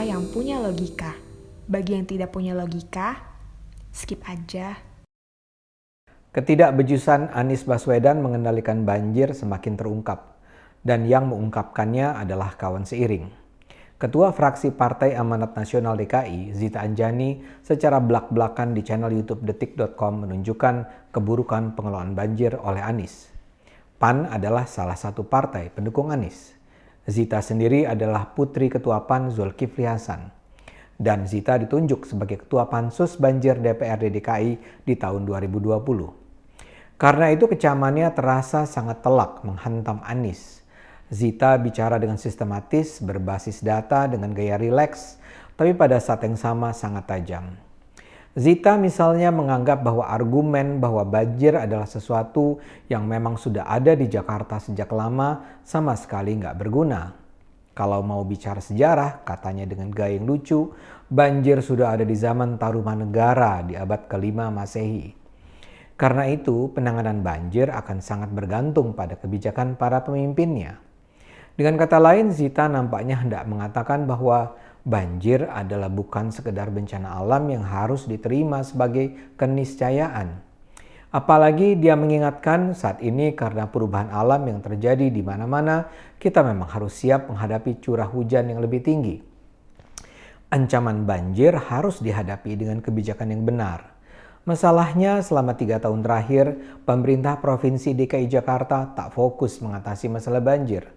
kata-kata yang punya logika. Bagi yang tidak punya logika, skip aja. Ketidakbejusan Anies Baswedan mengendalikan banjir semakin terungkap, dan yang mengungkapkannya adalah kawan seiring. Ketua fraksi Partai Amanat Nasional DKI, Zita Anjani, secara belak-belakan di channel YouTube detik.com menunjukkan keburukan pengelolaan banjir oleh Anies. PAN adalah salah satu partai pendukung Anies. Zita sendiri adalah putri Ketua PAN Zulkifli Hasan. Dan Zita ditunjuk sebagai Ketua Pansus Banjir DPRD DKI di tahun 2020. Karena itu kecamannya terasa sangat telak menghantam Anies. Zita bicara dengan sistematis, berbasis data dengan gaya rileks, tapi pada saat yang sama sangat tajam. Zita misalnya menganggap bahwa argumen bahwa banjir adalah sesuatu yang memang sudah ada di Jakarta sejak lama sama sekali nggak berguna. Kalau mau bicara sejarah, katanya dengan gaya yang lucu, banjir sudah ada di zaman Tarumanegara di abad ke-5 Masehi. Karena itu, penanganan banjir akan sangat bergantung pada kebijakan para pemimpinnya. Dengan kata lain, Zita nampaknya hendak mengatakan bahwa banjir adalah bukan sekedar bencana alam yang harus diterima sebagai keniscayaan. Apalagi dia mengingatkan saat ini karena perubahan alam yang terjadi di mana-mana, kita memang harus siap menghadapi curah hujan yang lebih tinggi. Ancaman banjir harus dihadapi dengan kebijakan yang benar. Masalahnya selama 3 tahun terakhir, pemerintah Provinsi DKI Jakarta tak fokus mengatasi masalah banjir.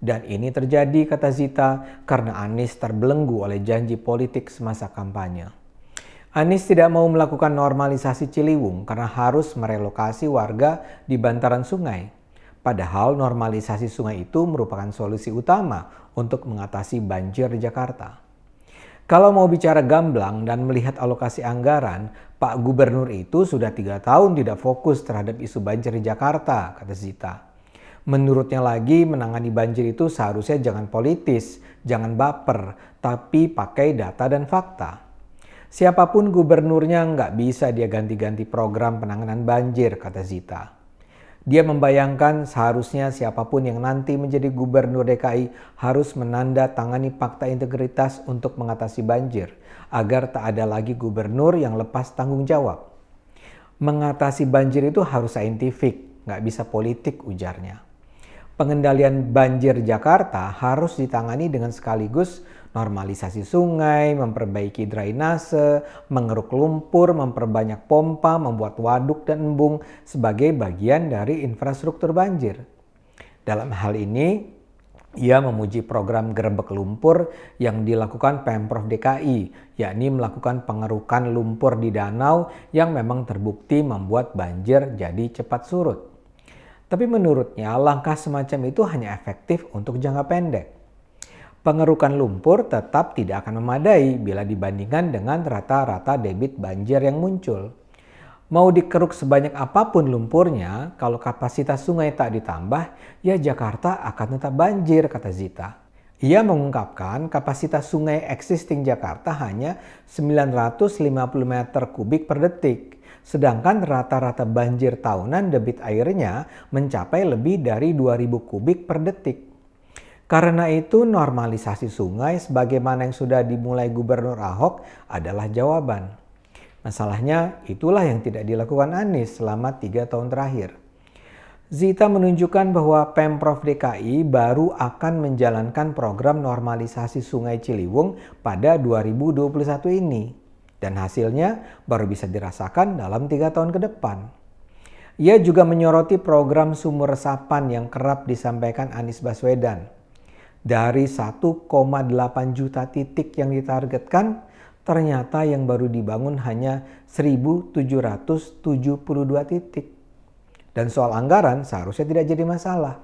Dan ini terjadi, kata Zita, karena Anies terbelenggu oleh janji politik semasa kampanye. Anies tidak mau melakukan normalisasi Ciliwung karena harus merelokasi warga di bantaran sungai. Padahal normalisasi sungai itu merupakan solusi utama untuk mengatasi banjir di Jakarta. Kalau mau bicara gamblang dan melihat alokasi anggaran, Pak Gubernur itu sudah 3 tahun tidak fokus terhadap isu banjir di Jakarta, kata Zita. Menurutnya lagi, menangani banjir itu seharusnya jangan politis, jangan baper, tapi pakai data dan fakta. Siapapun gubernurnya nggak bisa dia ganti-ganti program penanganan banjir, kata Zita. Dia membayangkan seharusnya siapapun yang nanti menjadi gubernur DKI harus menandatangani fakta integritas untuk mengatasi banjir, agar tak ada lagi gubernur yang lepas tanggung jawab. Mengatasi banjir itu harus saintifik, nggak bisa politik, ujarnya. Pengendalian banjir Jakarta harus ditangani dengan sekaligus normalisasi sungai, memperbaiki drainase, mengeruk lumpur, memperbanyak pompa, membuat waduk dan embung sebagai bagian dari infrastruktur banjir. Dalam hal ini, ia memuji program gerebek lumpur yang dilakukan Pemprov DKI, yakni melakukan pengerukan lumpur di danau yang memang terbukti membuat banjir jadi cepat surut. Tapi menurutnya langkah semacam itu hanya efektif untuk jangka pendek. Pengerukan lumpur tetap tidak akan memadai bila dibandingkan dengan rata-rata debit banjir yang muncul. Mau dikeruk sebanyak apapun lumpurnya, kalau kapasitas sungai tak ditambah, ya Jakarta akan tetap banjir, kata Zita. Ia mengungkapkan kapasitas sungai existing Jakarta hanya 950 meter kubik per detik. Sedangkan rata-rata banjir tahunan debit airnya mencapai lebih dari 2000 kubik per detik. Karena itu normalisasi sungai sebagaimana yang sudah dimulai Gubernur Ahok adalah jawaban. Masalahnya itulah yang tidak dilakukan Anies selama 3 tahun terakhir. Zita menunjukkan bahwa Pemprov DKI baru akan menjalankan program normalisasi Sungai Ciliwung pada 2021 ini. Dan hasilnya baru bisa dirasakan dalam 3 tahun ke depan. Ia juga menyoroti program sumur resapan yang kerap disampaikan Anies Baswedan. Dari 1,8 juta titik yang ditargetkan, ternyata yang baru dibangun hanya 1.772 titik. Dan soal anggaran seharusnya tidak jadi masalah.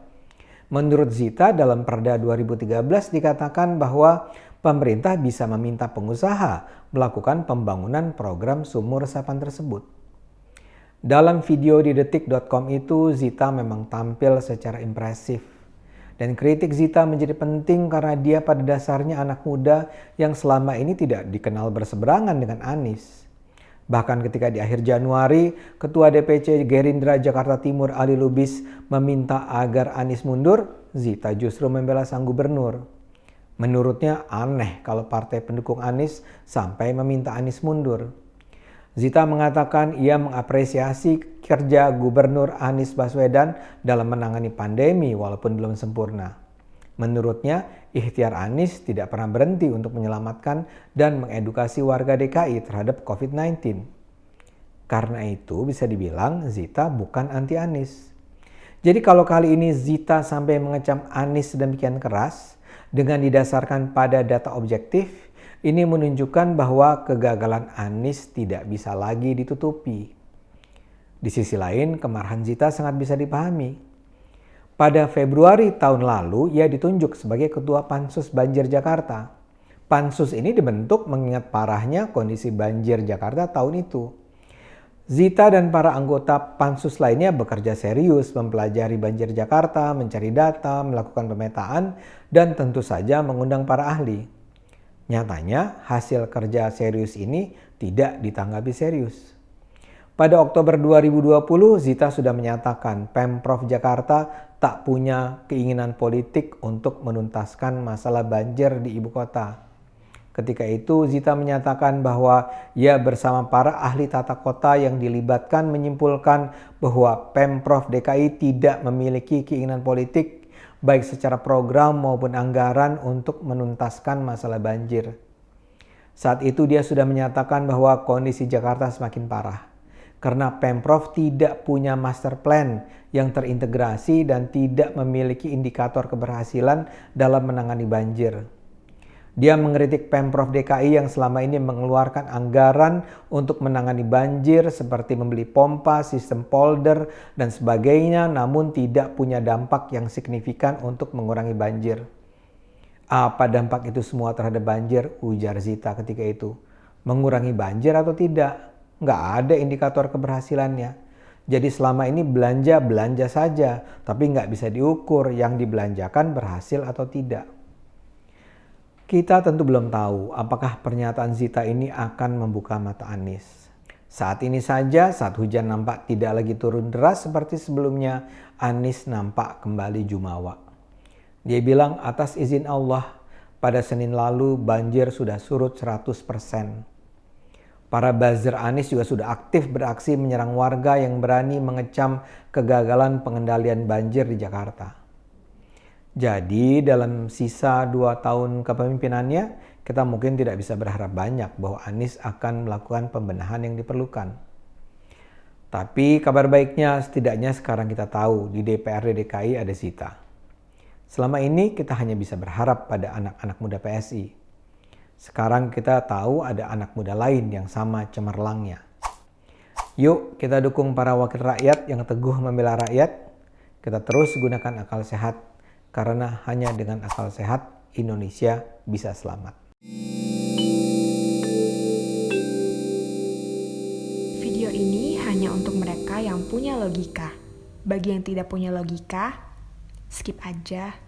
Menurut Zita, dalam Perda 2013 dikatakan bahwa pemerintah bisa meminta pengusaha melakukan pembangunan program sumur resapan tersebut. Dalam video di detik.com itu, Zita memang tampil secara impresif. Dan kritik Zita menjadi penting karena dia pada dasarnya anak muda yang selama ini tidak dikenal berseberangan dengan Anies. Bahkan ketika di akhir Januari, Ketua DPC Gerindra Jakarta Timur Ali Lubis meminta agar Anies mundur, Zita justru membela sang gubernur. Menurutnya aneh kalau partai pendukung Anies sampai meminta Anies mundur. Zita mengatakan ia mengapresiasi kerja Gubernur Anies Baswedan dalam menangani pandemi walaupun belum sempurna. Menurutnya, ikhtiar Anies tidak pernah berhenti untuk menyelamatkan dan mengedukasi warga DKI terhadap COVID-19. Karena itu bisa dibilang Zita bukan anti Anies. Jadi kalau kali ini Zita sampai mengecam Anies sedemikian keras dengan didasarkan pada data objektif, ini menunjukkan bahwa kegagalan Anies tidak bisa lagi ditutupi. Di sisi lain, kemarahan Zita sangat bisa dipahami. Pada Februari tahun lalu, ia ditunjuk sebagai Ketua Pansus Banjir Jakarta. Pansus ini dibentuk mengingat parahnya kondisi banjir Jakarta tahun itu. Zita dan para anggota Pansus lainnya bekerja serius mempelajari banjir Jakarta, mencari data, melakukan pemetaan, dan tentu saja mengundang para ahli. Nyatanya, hasil kerja serius ini tidak ditanggapi serius. Pada Oktober 2020, Zita sudah menyatakan Pemprov Jakarta tak punya keinginan politik untuk menuntaskan masalah banjir di ibu kota. Ketika itu, Zita menyatakan bahwa ia bersama para ahli tata kota yang dilibatkan menyimpulkan bahwa Pemprov DKI tidak memiliki keinginan politik baik secara program maupun anggaran untuk menuntaskan masalah banjir. Saat itu dia sudah menyatakan bahwa kondisi Jakarta semakin parah karena Pemprov tidak punya master plan yang terintegrasi dan tidak memiliki indikator keberhasilan dalam menangani banjir. Dia mengkritik Pemprov DKI yang selama ini mengeluarkan anggaran untuk menangani banjir seperti membeli pompa, sistem polder, dan sebagainya namun tidak punya dampak yang signifikan untuk mengurangi banjir. Apa dampak itu semua terhadap banjir? Ujar Zita ketika itu. Mengurangi banjir atau tidak? Nggak ada indikator keberhasilannya. Jadi selama ini belanja saja, tapi nggak bisa diukur yang dibelanjakan berhasil atau tidak. Kita tentu belum tahu apakah pernyataan Zita ini akan membuka mata Anies. Saat ini saja, saat hujan nampak tidak lagi turun deras seperti sebelumnya, Anies nampak kembali jumawa. Dia bilang atas izin Allah, pada Senin lalu banjir sudah surut 100%. Para buzzer Anies juga sudah aktif beraksi menyerang warga yang berani mengecam kegagalan pengendalian banjir di Jakarta. Jadi dalam sisa 2 tahun kepemimpinannya, kita mungkin tidak bisa berharap banyak bahwa Anies akan melakukan pembenahan yang diperlukan. Tapi kabar baiknya setidaknya sekarang kita tahu di DPRD DKI ada Zita. Selama ini kita hanya bisa berharap pada anak-anak muda PSI. Sekarang kita tahu ada anak muda lain yang sama cemerlangnya. Yuk kita dukung para wakil rakyat yang teguh membela rakyat. Kita terus gunakan akal sehat. Karena hanya dengan akal sehat, Indonesia bisa selamat. Video ini hanya untuk mereka yang punya logika. Bagi yang tidak punya logika, skip aja.